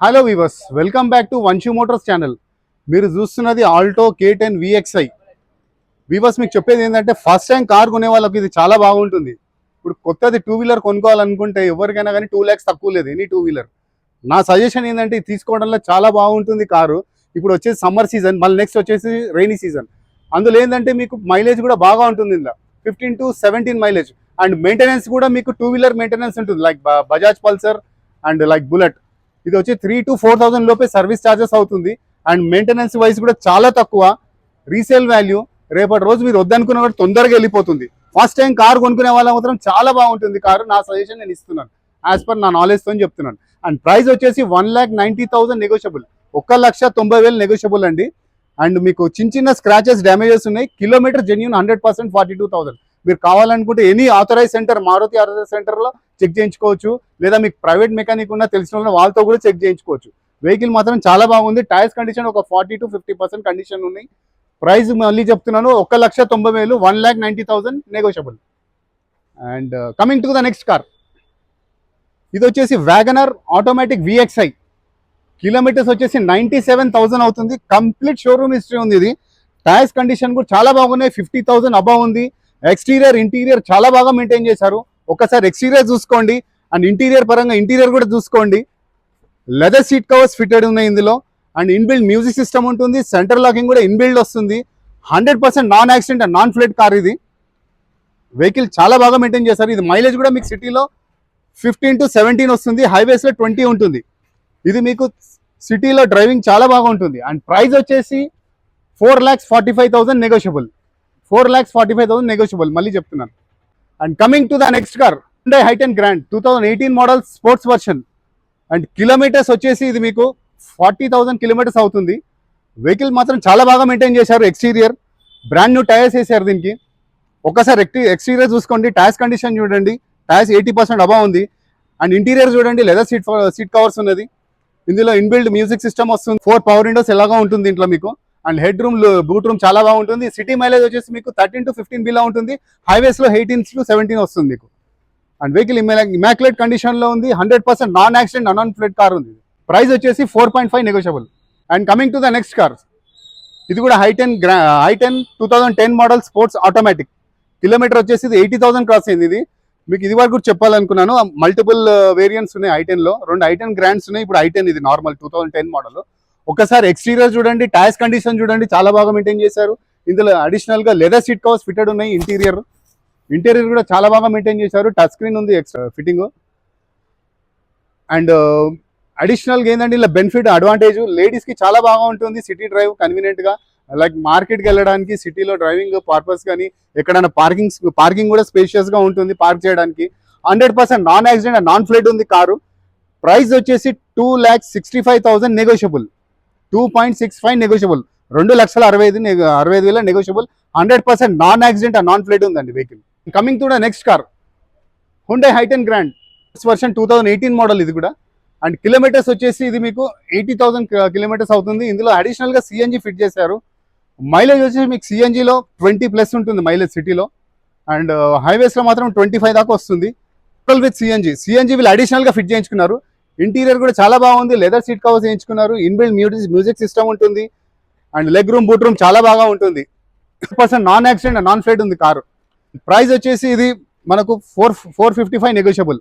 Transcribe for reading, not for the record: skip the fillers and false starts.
Hello viewers, welcome back to Vamshi motors channel. మీరు చూస్తున్నది Alto K10 VXI. Weavers, మీకు చెప్పేది ఏంటంటే ఫస్ట్ టైం కార్ కొనే వాళ్ళకి ఇది చాలా బాగుంటుంది. ఇప్పుడు కొత్తది 2 వీలర్ కొనుక్కోవాలనుకుంటే ఎవరికైనా కానీ 2 lakhs తక్కువ లేదు ఎనీ 2 వీలర్. నా సజెషన్ ఏంటంటే ఇది తీసుకోవడంలో చాలా బాగుంటుంది కారు. ఇప్పుడు వచ్చేసి సమ్మర్ సీజన్, మళ్ళీ నెక్స్ట్ వచ్చేసి రైనీ సీజన్. అందులో ఏంటంటే మీకు మైలేజ్ కూడా బాగా ఉంటుంది. ఇందులో 15 to 17 మైలేజ్. అండ్ మెయింటెనెన్స్ కూడా మీకు 2 వీలర్ మెయింటెనెన్స్ ఉంటుంది, like Bajaj Pulsar and like bullet. ఇది వచ్చి 3,000 to 4,000 లోపే సర్వీస్ ఛార్జెస్ అవుతుంది. అండ్ మెయింటెనెన్స్ వైజ్ కూడా చాలా తక్కువ. రీసేల్ వాల్యూ రేపటి రోజు మీరు వద్దనుకున్న కూడా తొందరగా వెళ్ళిపోతుంది. ఫస్ట్ టైం కార్ కొనుక్కునే వాళ్ళ మాత్రం చాలా బాగుంటుంది కారు. నా సజెషన్ నేను ఇస్తున్నాను, యాజ్ పర్ నా నాలెడ్జ్తో చెప్తున్నాను. అండ్ ప్రైస్ వచ్చేసి 1,90,000 నెగోషియబుల్, 1,90,000 నెగోషియబుల్ అండి. అండ్ మీకు చిన్న చిన్న స్క్రాచెస్ డ్యామేజెస్ ఉన్నాయి. Kilometre genuine 100%, 42,000. మీరు కావాలనుకుంటే any authorise centre, Maruti authorise సెంటర్లో చెక్ చేయించుకోవచ్చు, లేదా మీకు ప్రైవేట్ మెకానిక్ ఉన్న తెలిసిన వాళ్ళతో కూడా చెక్ చేయించుకోవచ్చు. వెహికల్ మాత్రం చాలా బాగుంది. టైర్స్ కండిషన్ ఒక 40 to 50% కండిషన్ ఉన్నాయి. ప్రైస్ మళ్ళీ చెప్తున్నాను, 1,90,000, 1,90,000 negotiable. And coming to the next car, ఇది వచ్చేసి వ్యాగనర్ ఆటోమేటిక్ VXI. కిలోమీటర్స్ వచ్చేసి 97,000 అవుతుంది. కంప్లీట్ షోరూమ్ హిస్టరీ ఉంది. ఇది టైర్స్ కండిషన్ కూడా చాలా బాగున్నాయి, 50,000 అబవ్ ఉంది. ఎక్స్టీరియర్ ఇంటీరియర్ చాలా బాగా మెయింటైన్ చేశారు. ఒకసారి ఎక్స్టీరియర్ చూసుకోండి, అండ్ ఇంటీరియర్ పరంగా ఇంటీరియర్ కూడా చూసుకోండి. లెదర్ సీట్ కవర్స్ ఫిటెడ్ ఉన్నాయి ఇందులో. అండ్ ఇన్బిల్డ్ మ్యూజిక్ సిస్టమ్ ఉంటుంది. సెంటర్ లాకింగ్ కూడా ఇన్బిల్డ్ వస్తుంది. 100% non accident and non flood car ఇది. వెహికల్ చాలా బాగా మెయింటైన్ చేశారు. ఇది మైలేజ్ కూడా మీకు సిటీలో 15 to 17 వస్తుంది, హైవేస్లో 20 ఉంటుంది. ఇది మీకు సిటీలో డ్రైవింగ్ చాలా బాగా ఉంటుంది. అండ్ ప్రైస్ వచ్చేసి 4,45,000 నెగోషియబుల్, 4,45,000 నెగోషియబుల్, మళ్ళీ చెప్తున్నాను. And coming to the next car, Hyundai i10 Grand 2018 model sports version. And kilometres వచ్చేసి ఇది మీకు 40,000 కిలోమీటర్స్ అవుతుంది. వెహికల్ మాత్రం చాలా బాగా మెయింటైన్ చేశారు. ఎక్స్టీరియర్ బ్రాండ్ న్యూ టైర్స్ వేసారు దీనికి. ఒకసారి ఎక్స్టీరియర్ చూసుకోండి, టైర్స్ కండిషన్ చూడండి. టైర్స్ 80% అబవ్ ఉంది. అండ్ ఇంటీరియర్ చూడండి, లెదర్ సీట్ కవర్స్ ఉన్నది. ఇందులో ఇన్బిల్డ్ మ్యూజిక్ సిస్టమ్ వస్తుంది. 4 పవర్ విండోస్ ఎలాగా ఉంటుంది దీంట్లో మీకు. And head room, boot room చాలా బాగుంటుంది. సిటీ మైలేజ్ వచ్చేసి మీకు 13 to 15 బిలో ఉంటుంది. హైవేస్లో 18 to 17 వస్తుంది మీకు. అండ్ వెహికల్ ఇమాక్యులేట్ కండిషన్లో ఉంది. 100% non accident non flood car ఉంది. ప్రైస్ వచ్చేసి 4.5 negotiable. And coming to the next car, ఇది కూడా i10 2010 model sports automatic. Kilometre వచ్చేసి 80,000 క్రాస్ అయింది. ఇది మీకు ఇది వరకు కూడా చెప్పాలనుకున్నాను. మల్టిపుల్ వేరియంట్స్ ఉన్నాయి i10లో. 2 i10 గ్రాండ్స్ ఉన్నాయి. ఇప్పుడు i10 ఇది నార్మల్ 2010 మోడల్. ఒకసారి ఎక్స్టీరియర్ చూడండి, టైర్స్ కండిషన్ చూడండి, చాలా బాగా మెయింటైన్ చేశారు. ఇందులో అడిషనల్గా లెదర్ సీట్ కవర్స్ ఫిటెడ్ ఉన్నాయి. ఇంటీరియర్ కూడా చాలా బాగా మెయింటైన్ చేశారు. టచ్ స్క్రీన్ ఉంది ఎక్స్ట్రా ఫిట్టింగ్. అండ్ అడిషనల్గా ఏంటంటే ఇలా బెనిఫిట్ అడ్వాంటేజ్ లేడీస్కి చాలా బాగా ఉంటుంది. సిటీ డ్రైవ్ కన్వీనియంట్గా, లైక్ మార్కెట్కి వెళ్ళడానికి, సిటీలో డ్రైవింగ్ పర్పస్ కానీ ఎక్కడైనా పార్కింగ్ కూడా స్పేషియస్గా ఉంటుంది పార్క్ చేయడానికి. 100% non accident and non flood ఉంది కారు. ప్రైస్ వచ్చేసి 2,65,000 negotiable, 2.65 negotiable, 2,65,000 negotiable. 100% non accident and non flood ఉందండి vehicle. Coming to the next car, Hyundai i10 Grand version 2018 model ఇది కూడా. అండ్ కిలోమీటర్స్ వచ్చేసి ఇది మీకు 80,000 కిలోమీటర్స్ అవుతుంది. ఇందులో అడిషనల్గా సిఎన్జి ఫిట్ చేశారు. మైలేజ్ వచ్చేసి మీకు సిఎన్జిలో 20+ ఉంటుంది మైలేజ్ సిటీలో. అండ్ హైవేస్లో మాత్రం 25 దాకా వస్తుంది. విత్ సిఎన్జి వీళ్ళు అడిషనల్గా ఫిట్ చేయించుకున్నారు. ఇంటీరియర్ కూడా చాలా బాగుంది. లెదర్ సీట్ కవర్స్ చేయించుకున్నారు. ఇన్బిల్డ్ మ్యూజిక్ సిస్టమ్ ఉంటుంది. And leg room, boot room చాలా బాగా ఉంటుంది. 100% నాన్ యాక్సిడెంట్ నాన్ ఫ్లడ్ ఉంది కారు. ప్రైస్ వచ్చేసి ఇది మనకు 455 నెగోషియబుల్.